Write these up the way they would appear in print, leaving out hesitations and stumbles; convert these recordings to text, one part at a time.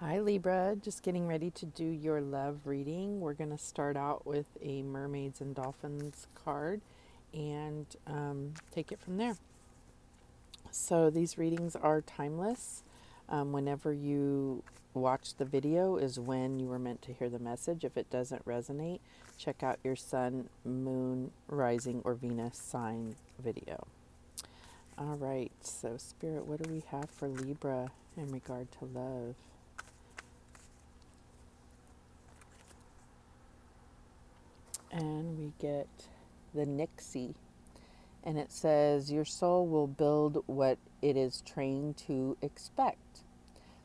Hi Libra, just getting ready to do your love reading. We're going to start out with a mermaids and dolphins card and take it from there. So these readings are timeless. Whenever you watch the video is when you were meant to hear the message. If it doesn't resonate, check out your sun, moon, rising, or Venus sign video. All right, so Spirit, what do we have for Libra in regard to love? And we get the Nixie. And it says, your soul will build what it is trained to expect.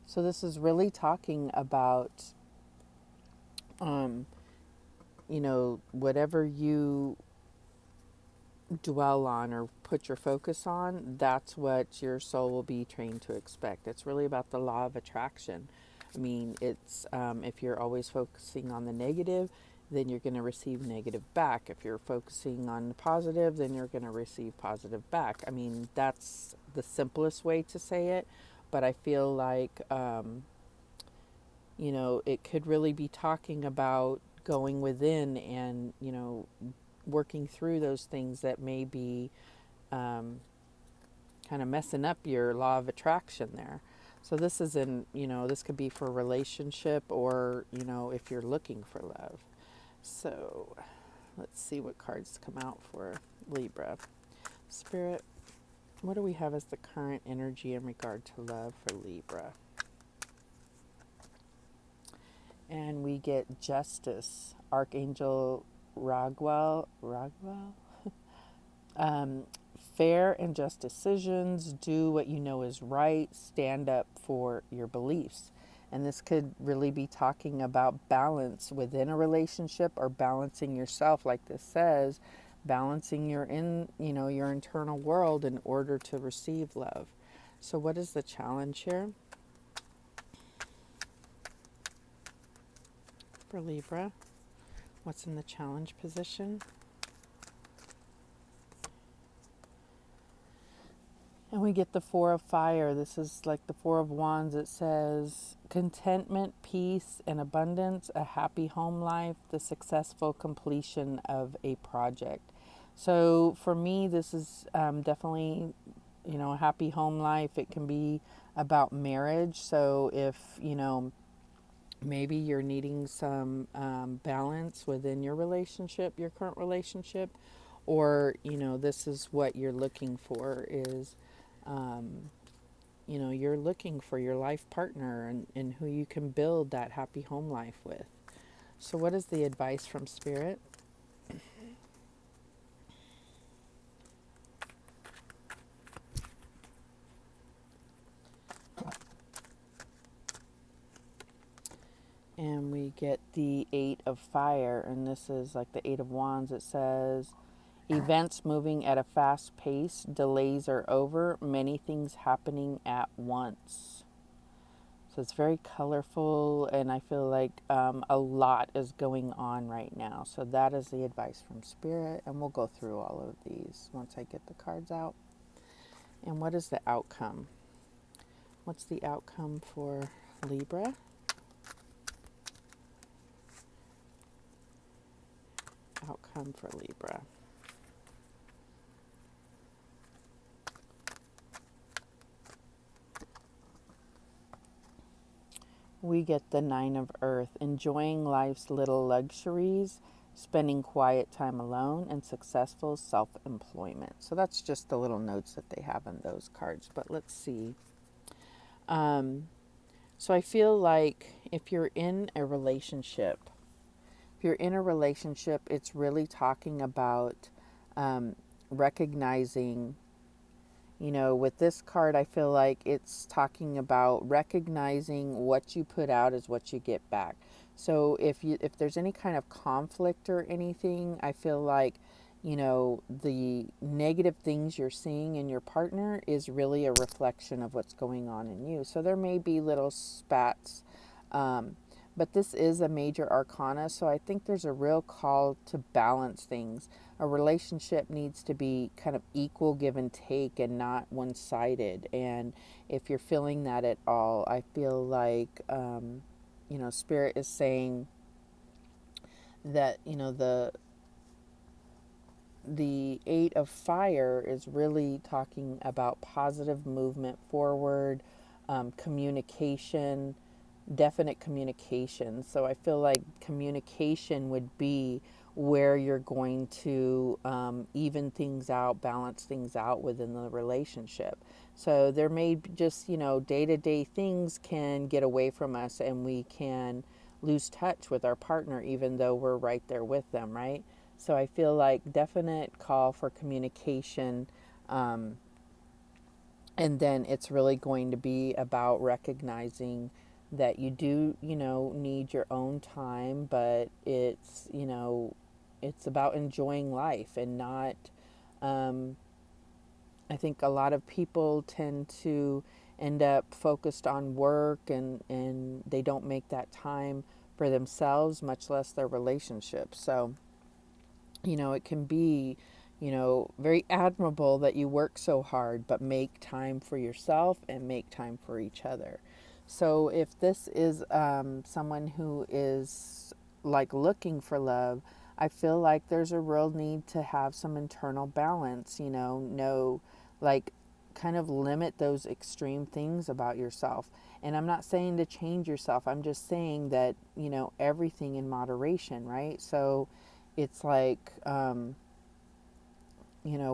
So this is really talking about, whatever you dwell on or put your focus on, that's what your soul will be trained to expect. It's really about the law of attraction. I mean, it's if you're always focusing on the negative, then you're going to receive negative back. If you're focusing on the positive, then you're going to receive positive back. I mean, that's the simplest way to say it, but I feel like, it could really be talking about going within and, working through those things that may be kind of messing up your law of attraction there. So this is this could be for a relationship or, if you're looking for love. So let's see what cards come out for Libra. Spirit, what do we have as the current energy in regard to love for Libra? And we get Justice, Archangel Raguel. Fair and just decisions, do what you know is right, stand up for your beliefs. And this could really be talking about balance within a relationship or balancing yourself, like this says, balancing your your internal world in order to receive love. So what is the challenge here for Libra? What's in the challenge position? And we get the Four of Fire. This is like the Four of Wands. It says contentment, peace, and abundance, a happy home life, the successful completion of a project. So for me, this is definitely, a happy home life. It can be about marriage. So if, maybe you're needing some balance within your relationship, your current relationship, or, this is what you're looking for is you're looking for your life partner and who you can build that happy home life with. So what is the advice from Spirit? And we get the Eight of Fire, and this is like the Eight of Wands. It says, events moving at a fast pace, delays are over, many things happening at once. So it's very colorful, and I feel like a lot is going on right now. So that is the advice from Spirit, and we'll go through all of these once I get the cards out. And what is the outcome? What's the outcome for Libra? Outcome for Libra. We get the Nine of Earth, enjoying life's little luxuries, spending quiet time alone, and successful self-employment. So that's just the little notes that they have in those cards. But let's see. So I feel like if you're in a relationship, it's really talking about recognizing. With this card, I feel like it's talking about recognizing what you put out is what you get back. So if there's any kind of conflict or anything, I feel like, the negative things you're seeing in your partner is really a reflection of what's going on in you. So there may be little spats, But this is a major arcana, so I think there's a real call to balance things. A relationship needs to be kind of equal give and take and not one-sided. And if you're feeling that at all, I feel like, Spirit is saying that, the Eight of Fire is really talking about positive movement forward, communication, definite communication. So I feel like communication would be where you're going to even things out, balance things out within the relationship. So there may be just, day to day things can get away from us and we can lose touch with our partner even though we're right there with them, right? So I feel like definite call for communication. And then it's really going to be about recognizing that you do, need your own time, but it's about enjoying life and not, um, I think a lot of people tend to end up focused on work and they don't make that time for themselves, much less their relationships. So, it can be, very admirable that you work so hard, but make time for yourself and make time for each other. So if this is someone who is like looking for love, I feel like there's a real need to have some internal balance, know, like kind of limit those extreme things about yourself. And I'm not saying to change yourself. I'm just saying that, everything in moderation, right? So it's like,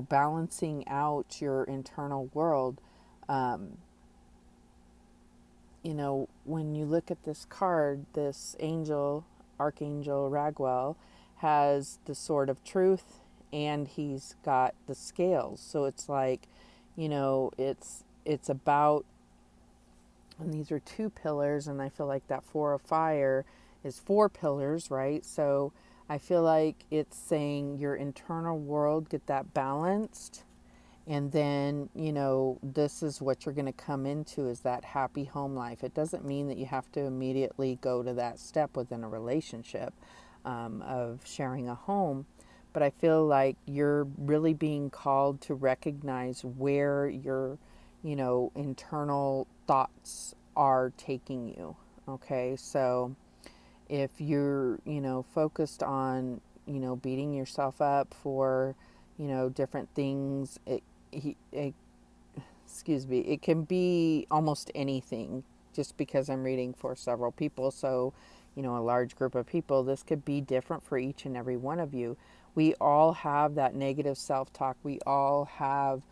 balancing out your internal world. Um, when you look at this card, this angel, Archangel Raguel, has the sword of truth and he's got the scales. So it's like, it's about, and these are two pillars, and I feel like that four of fire is four pillars, right? So I feel like it's saying your internal world, get that balanced. And then, this is what you're going to come into is that happy home life. It doesn't mean that you have to immediately go to that step within a relationship of sharing a home. But I feel like you're really being called to recognize where your, internal thoughts are taking you. Okay. So if you're, focused on, beating yourself up for, different things, it excuse me, it can be almost anything just because I'm reading for several people. So, a large group of people, this could be different for each and every one of you. We all have that negative self talk. We all have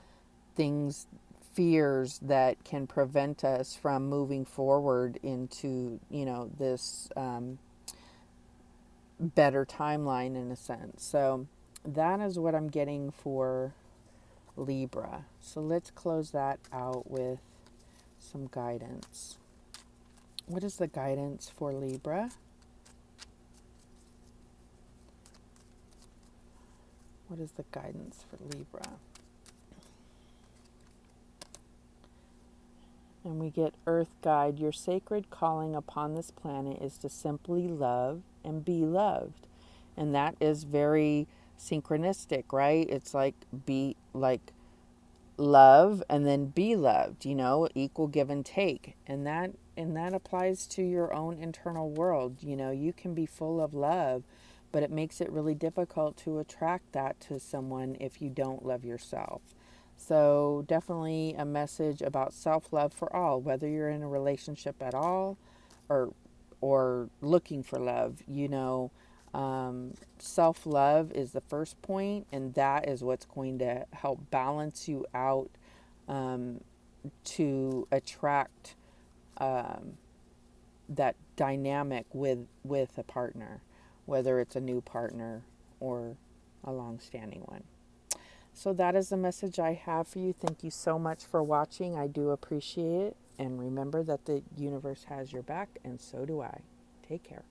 things, fears that can prevent us from moving forward into, this better timeline in a sense. So, that is what I'm getting for Libra. So let's close that out with some guidance. What is the guidance for Libra? What is the guidance for Libra? And we get Earth Guide. Your sacred calling upon this planet is to simply love and be loved. And that is very synchronistic, right? It's like be like love and then be loved, equal give and take. And that applies to your own internal world. You can be full of love, but it makes it really difficult to attract that to someone if you don't love yourself. So definitely a message about self-love for all, whether you're in a relationship at all or looking for love. Self-love is the first point, and that is what's going to help balance you out, to attract that dynamic with a partner, whether it's a new partner or a long-standing one. So that is the message I have for you. Thank you so much for watching. I do appreciate it. And remember that the universe has your back, and so do I. Take care.